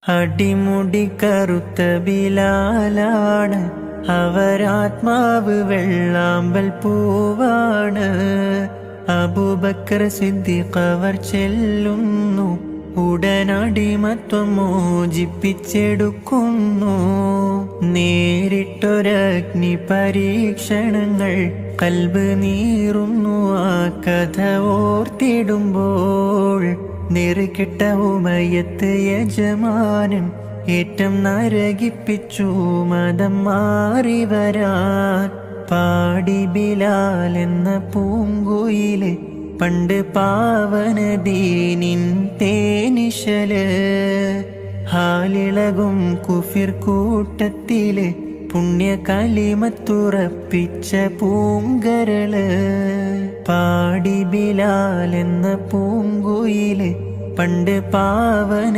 അടിമുടി കറുത്ത ബിലാലാണ്, അവരാത്മാവ് വെള്ളാമ്പൽ പൂവാണ്. അബൂബക്കർ സിദ്ദീഖ് അവർ ചെല്ലുന്നു, ഉടനടിമത്വം മോചിപ്പിച്ചെടുക്കുന്നു. നേരിട്ടൊരഗ്നി പരീക്ഷണങ്ങൾ കൽബ് നീറുന്നു ആ കഥ ഓർത്തിടുമ്പോൾ. നെറുകെട്ട ഉമയത്ത് യജമാനൻ ഏറ്റം നരകിപ്പിച്ചു മതം മാറി വരാൻ. പാടി ബിലാൽ എന്ന പൂങ്കുയില് പണ്ട് പാവന ദീനിൻ തേനിശല്. ഹാലിളകും കുഫിർ കൂട്ടത്തില് പുണ്യ കലിമത്തുറപ്പിച്ച പൂങ്കരള്. പാടി ബിലാൽ എന്ന പൂങ്കുയില് പണ്ട് പാവന